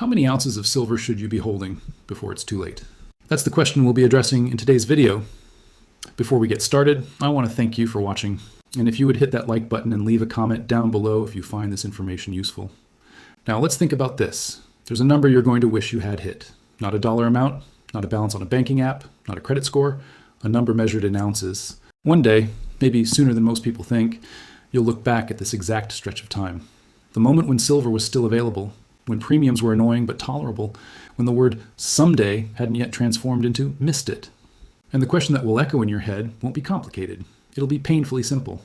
How many ounces of silver should you be holding before it's too late? That's the question we'll be addressing in today's video. Before we get started, I want to thank you for watching. And if you would hit that like button and leave a comment down below if you find this information useful. Now let's think about this. There's a number you're going to wish you had hit. Not a dollar amount, not a balance on a banking app, not a credit score, a number measured in ounces. One day, maybe sooner than most people think, you'll look back at this exact stretch of time. The moment when silver was still available, when premiums were annoying but tolerable, when the word someday hadn't yet transformed into missed it. And the question that will echo in your head won't be complicated. It'll be painfully simple.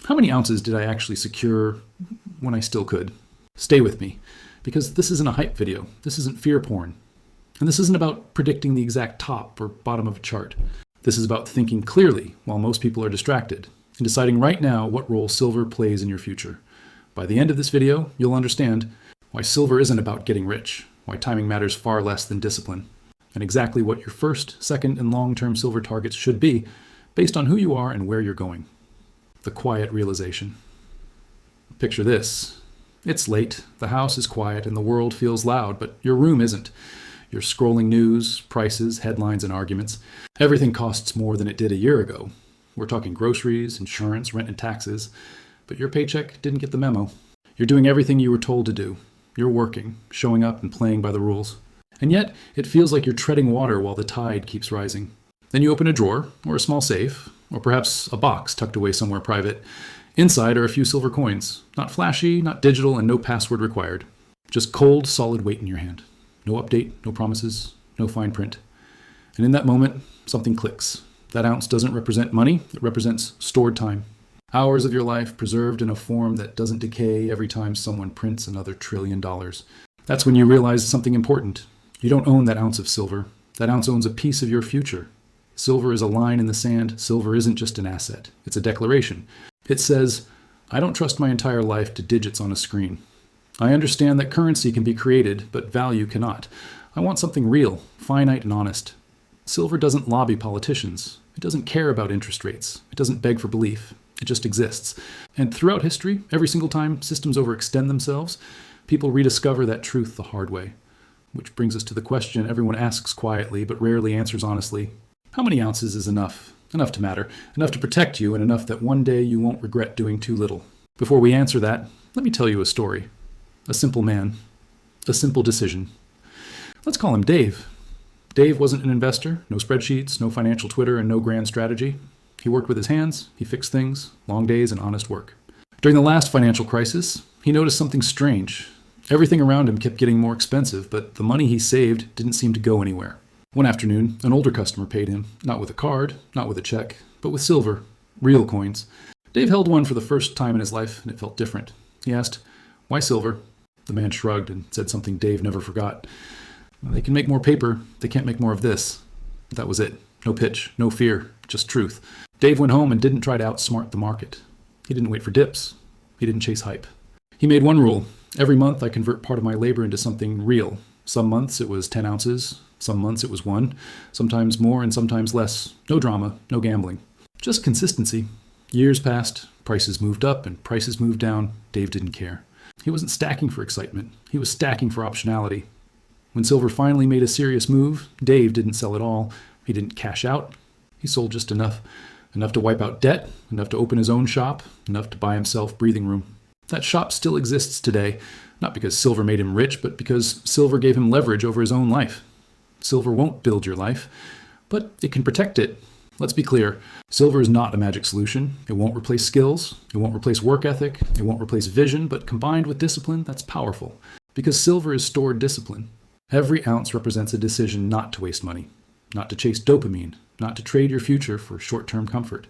How many ounces did I actually secure when I still could? Stay with me, because this isn't a hype video. This isn't fear porn. And this isn't about predicting the exact top or bottom of a chart. This is about thinking clearly while most people are distracted and deciding right now what role silver plays in your future. By the end of this video, you'll understand why silver isn't about getting rich, why timing matters far less than discipline, and exactly what your first, second, and long-term silver targets should be based on who you are and where you're going. The quiet realization. Picture this. It's late, the house is quiet, and the world feels loud, but your room isn't. You're scrolling news, prices, headlines, and arguments. Everything costs more than it did a year ago. We're talking groceries, insurance, rent, and taxes. But your paycheck didn't get the memo. You're doing everything you were told to do. You're working, showing up, and playing by the rules. And yet, it feels like you're treading water while the tide keeps rising. Then you open a drawer, or a small safe, or perhaps a box tucked away somewhere private. Inside are a few silver coins. Not flashy, not digital, and no password required. Just cold, solid weight in your hand. No update, no promises, no fine print. And in that moment, something clicks. That ounce doesn't represent money, it represents stored time. Hours of your life preserved in a form that doesn't decay every time someone prints another $1 trillion. That's when you realize something important. You don't own that ounce of silver. That ounce owns a piece of your future. Silver is a line in the sand. Silver isn't just an asset. It's a declaration. It says, I don't trust my entire life to digits on a screen. I understand that currency can be created, but value cannot. I want something real, finite, and honest. Silver doesn't lobby politicians. It doesn't care about interest rates. It doesn't beg for belief. It just exists. And throughout history, every single time systems overextend themselves, people rediscover that truth the hard way. Which brings us to the question everyone asks quietly, but rarely answers honestly. How many ounces is enough? Enough to matter, enough to protect you, and enough that one day you won't regret doing too little. Before we answer that, let me tell you a story. A simple man. A simple decision. Let's call him Dave. Dave wasn't an investor, no spreadsheets, no financial Twitter, and no grand strategy. He worked with his hands, he fixed things, long days and honest work. During the last financial crisis, he noticed something strange. Everything around him kept getting more expensive, but the money he saved didn't seem to go anywhere. One afternoon, an older customer paid him, not with a card, not with a check, but with silver, real coins. Dave held one for the first time in his life, and it felt different. He asked, "Why silver?" The man shrugged and said something Dave never forgot. "They can make more paper, they can't make more of this." That was it. No pitch, no fear, just truth. Dave went home and didn't try to outsmart the market. He didn't wait for dips. He didn't chase hype. He made one rule. Every month I convert part of my labor into something real. Some months it was 10 ounces. Some months it was 1. Sometimes more and sometimes less. No drama, no gambling. Just consistency. Years passed. Prices moved up and prices moved down. Dave didn't care. He wasn't stacking for excitement. He was stacking for optionality. When silver finally made a serious move, Dave didn't sell it all. He didn't cash out. He sold just enough. Enough to wipe out debt, enough to open his own shop, enough to buy himself breathing room. That shop still exists today, not because silver made him rich, but because silver gave him leverage over his own life. Silver won't build your life, but it can protect it. Let's be clear, silver is not a magic solution. It won't replace skills, it won't replace work ethic, it won't replace vision, but combined with discipline, that's powerful. Because silver is stored discipline. Every ounce represents a decision not to waste money, not to chase dopamine, not to trade your future for short-term comfort.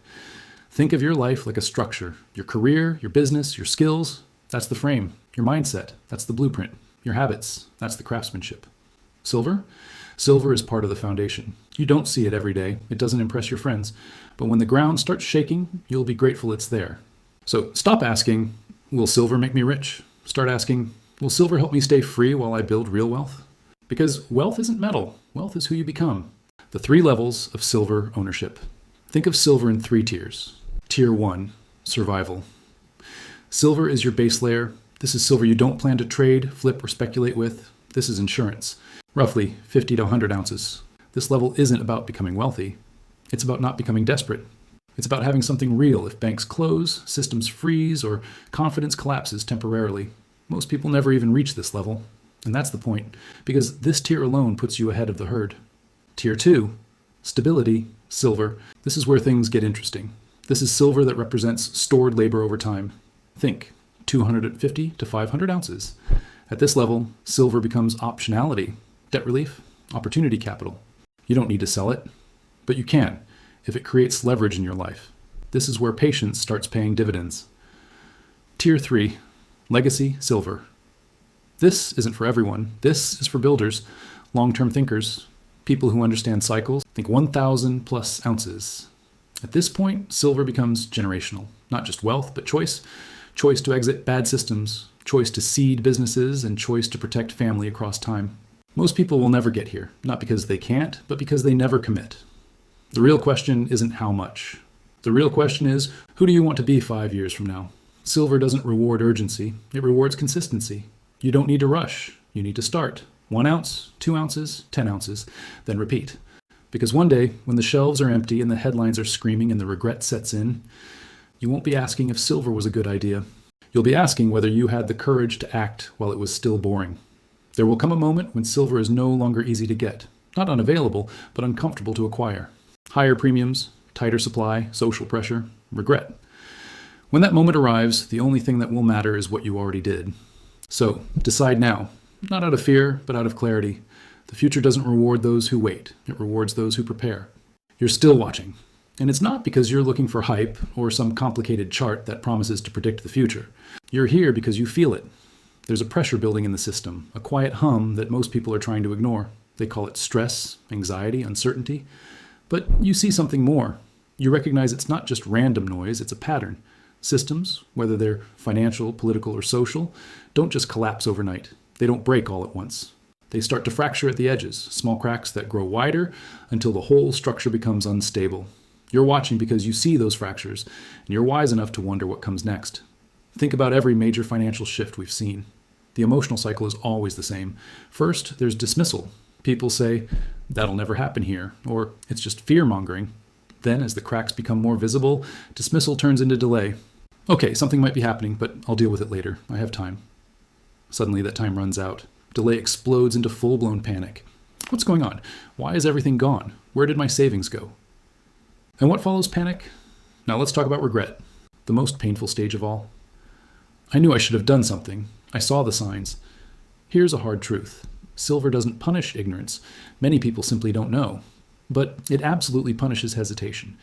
Think of your life like a structure. Your career, your business, your skills, that's the frame. Your mindset, that's the blueprint. Your habits, that's the craftsmanship. Silver? Silver is part of the foundation. You don't see it every day. It doesn't impress your friends. But when the ground starts shaking, you'll be grateful it's there. So stop asking, will silver make me rich? Start asking, will silver help me stay free while I build real wealth? Because wealth isn't metal. Wealth is who you become. The 3 levels of silver ownership. Think of silver in 3 tiers. Tier 1, survival. Silver is your base layer. This is silver you don't plan to trade, flip, or speculate with. This is insurance, roughly 50 to 100 ounces. This level isn't about becoming wealthy. It's about not becoming desperate. It's about having something real if banks close, systems freeze, or confidence collapses temporarily. Most people never even reach this level. And that's the point, because this tier alone puts you ahead of the herd. Tier 2, stability, silver. This is where things get interesting. This is silver that represents stored labor over time. Think 250 to 500 ounces. At this level, silver becomes optionality, debt relief, opportunity capital. You don't need to sell it, but you can if it creates leverage in your life. This is where patience starts paying dividends. Tier 3, legacy, silver. This isn't for everyone. This is for builders, long-term thinkers, people who understand cycles. Think 1,000 plus ounces. At this point, silver becomes generational. Not just wealth, but choice. Choice to exit bad systems, choice to seed businesses, and choice to protect family across time. Most people will never get here, not because they can't, but because they never commit. The real question isn't how much. The real question is, who do you want to be 5 years from now? Silver doesn't reward urgency, it rewards consistency. You don't need to rush, you need to start. 1 ounce, 2 ounces, 10 ounces, then repeat. Because one day, when the shelves are empty and the headlines are screaming and the regret sets in, you won't be asking if silver was a good idea. You'll be asking whether you had the courage to act while it was still boring. There will come a moment when silver is no longer easy to get. Not unavailable, but uncomfortable to acquire. Higher premiums, tighter supply, social pressure, regret. When that moment arrives, the only thing that will matter is what you already did. So, decide now. Not out of fear, but out of clarity. The future doesn't reward those who wait. It rewards those who prepare. You're still watching. And it's not because you're looking for hype or some complicated chart that promises to predict the future. You're here because you feel it. There's a pressure building in the system, a quiet hum that most people are trying to ignore. They call it stress, anxiety, uncertainty. But you see something more. You recognize it's not just random noise, it's a pattern. Systems, whether they're financial, political, or social, don't just collapse overnight. They don't break all at once. They start to fracture at the edges, small cracks that grow wider until the whole structure becomes unstable. You're watching because you see those fractures, and you're wise enough to wonder what comes next. Think about every major financial shift we've seen. The emotional cycle is always the same. First, there's dismissal. People say, that'll never happen here, or it's just fear-mongering. Then, as the cracks become more visible, dismissal turns into delay. Okay, something might be happening, but I'll deal with it later. I have time. Suddenly, that time runs out. Delay explodes into full-blown panic. What's going on? Why is everything gone? Where did my savings go? And what follows panic? Now let's talk about regret, the most painful stage of all. I knew I should have done something. I saw the signs. Here's a hard truth. Silver doesn't punish ignorance. Many people simply don't know. But it absolutely punishes hesitation.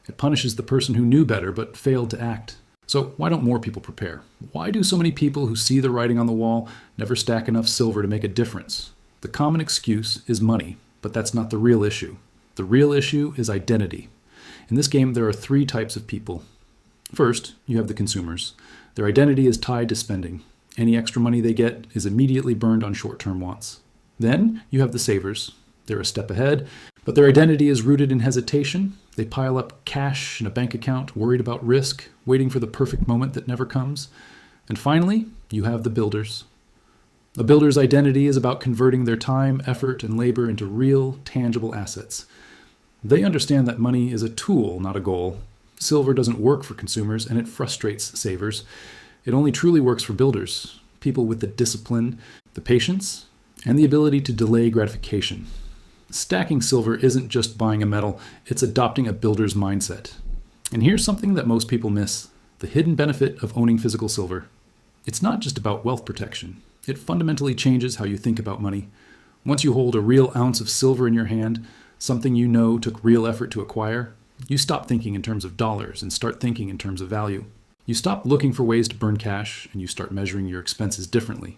It punishes the person who knew better but failed to act. So why don't more people prepare? Why do so many people who see the writing on the wall never stack enough silver to make a difference? The common excuse is money, but that's not the real issue. The real issue is identity. In this game, there are 3 types of people. First, you have the consumers. Their identity is tied to spending. Any extra money they get is immediately burned on short-term wants. Then, you have the savers. They're a step ahead, but their identity is rooted in hesitation. They pile up cash in a bank account, worried about risk, waiting for the perfect moment that never comes. And finally, you have the builders. A builder's identity is about converting their time, effort, and labor into real, tangible assets. They understand that money is a tool, not a goal. Silver doesn't work for consumers, and it frustrates savers. It only truly works for builders, people with the discipline, the patience, and the ability to delay gratification. Stacking silver isn't just buying a metal, it's adopting a builder's mindset. And here's something that most people miss, the hidden benefit of owning physical silver. It's not just about wealth protection. It fundamentally changes how you think about money. Once you hold a real ounce of silver in your hand, something you know took real effort to acquire, you stop thinking in terms of dollars and start thinking in terms of value. You stop looking for ways to burn cash and you start measuring your expenses differently.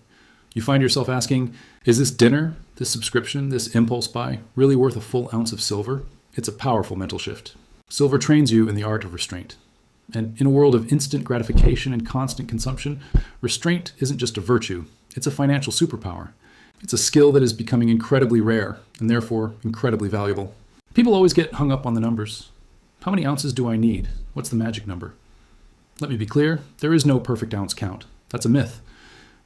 You find yourself asking, is this dinner, this subscription, this impulse buy really worth a full ounce of silver? It's a powerful mental shift. Silver trains you in the art of restraint. And in a world of instant gratification and constant consumption, restraint isn't just a virtue, it's a financial superpower. It's a skill that is becoming incredibly rare and therefore incredibly valuable. People always get hung up on the numbers. How many ounces do I need? What's the magic number? Let me be clear, there is no perfect ounce count. That's a myth.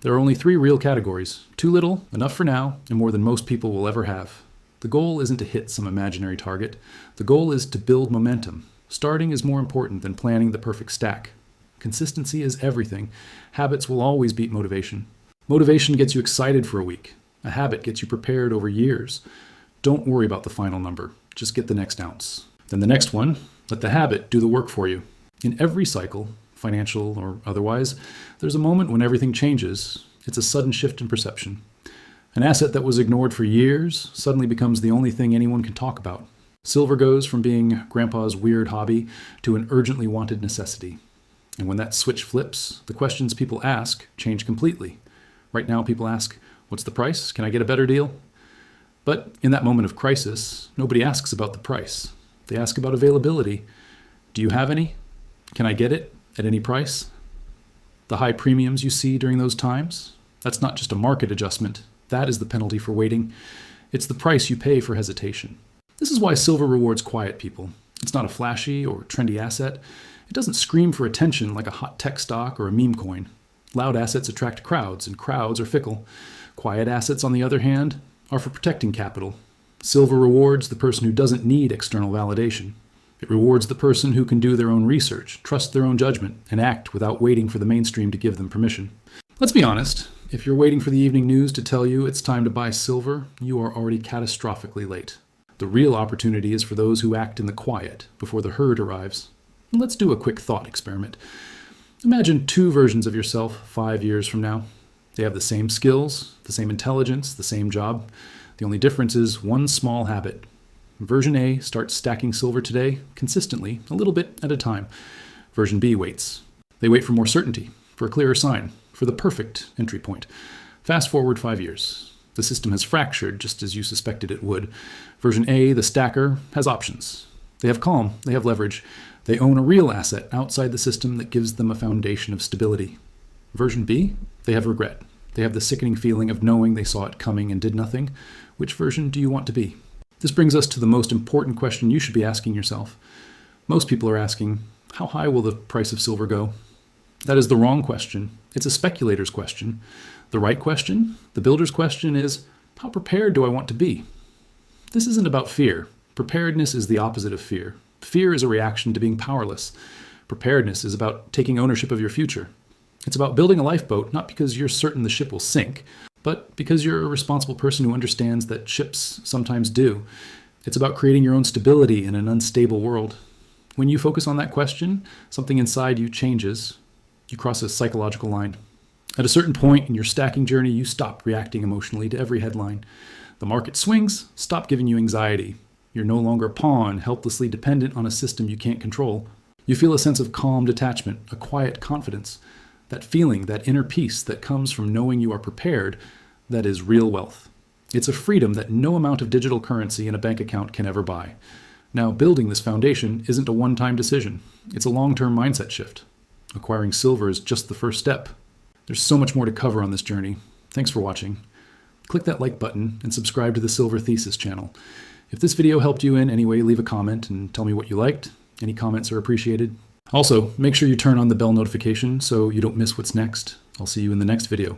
There are only 3 real categories: too little, enough for now, and more than most people will ever have. The goal isn't to hit some imaginary target. The goal is to build momentum. Starting is more important than planning the perfect stack. Consistency is everything. Habits will always beat motivation. Motivation gets you excited for a week. A habit gets you prepared over years. Don't worry about the final number. Just get the next ounce. Then the next one, let the habit do the work for you. In every cycle, financial or otherwise, there's a moment when everything changes. It's a sudden shift in perception. An asset that was ignored for years suddenly becomes the only thing anyone can talk about. Silver goes from being grandpa's weird hobby to an urgently wanted necessity. And when that switch flips, the questions people ask change completely. Right now, people ask, what's the price? Can I get a better deal? But in that moment of crisis, nobody asks about the price. They ask about availability. Do you have any? Can I get it at any price? The high premiums you see during those times, that's not just a market adjustment. That is the penalty for waiting. It's the price you pay for hesitation. This is why silver rewards quiet people. It's not a flashy or trendy asset. It doesn't scream for attention like a hot tech stock or a meme coin. Loud assets attract crowds, and crowds are fickle. Quiet assets, on the other hand, are for protecting capital. Silver rewards the person who doesn't need external validation. It rewards the person who can do their own research, trust their own judgment, and act without waiting for the mainstream to give them permission. Let's be honest. If you're waiting for the evening news to tell you it's time to buy silver, you are already catastrophically late. The real opportunity is for those who act in the quiet before the herd arrives. Let's do a quick thought experiment. Imagine 2 versions of yourself 5 years from now. They have the same skills, the same intelligence, the same job. The only difference is one small habit. Version A starts stacking silver today, consistently, a little bit at a time. Version B waits. They wait for more certainty, for a clearer sign, for the perfect entry point. Fast forward 5 years. The system has fractured just as you suspected it would. Version A, the stacker, has options. They have calm, they have leverage. They own a real asset outside the system that gives them a foundation of stability. Version B, they have regret. They have the sickening feeling of knowing they saw it coming and did nothing. Which version do you want to be? This brings us to the most important question you should be asking yourself. Most people are asking, how high will the price of silver go? That is the wrong question. It's a speculator's question. The right question, the builder's question, is, how prepared do I want to be? This isn't about fear. Preparedness is the opposite of fear. Fear is a reaction to being powerless. Preparedness is about taking ownership of your future. It's about building a lifeboat, not because you're certain the ship will sink, but because you're a responsible person who understands that ships sometimes do. It's about creating your own stability in an unstable world. When you focus on that question, something inside you changes. You cross a psychological line. At a certain point in your stacking journey, you stop reacting emotionally to every headline. The market swings, stop giving you anxiety. You're no longer a pawn, helplessly dependent on a system you can't control. You feel a sense of calm detachment, a quiet confidence. That feeling, that inner peace that comes from knowing you are prepared, that is real wealth. It's a freedom that no amount of digital currency in a bank account can ever buy. Now, building this foundation isn't a one-time decision. It's a long-term mindset shift. Acquiring silver is just the first step. There's so much more to cover on this journey. Thanks for watching. Click that like button and subscribe to the Silver Thesis channel. If this video helped you in any way, leave a comment and tell me what you liked. Any comments are appreciated. Also, make sure you turn on the bell notification so you don't miss what's next. I'll see you in the next video.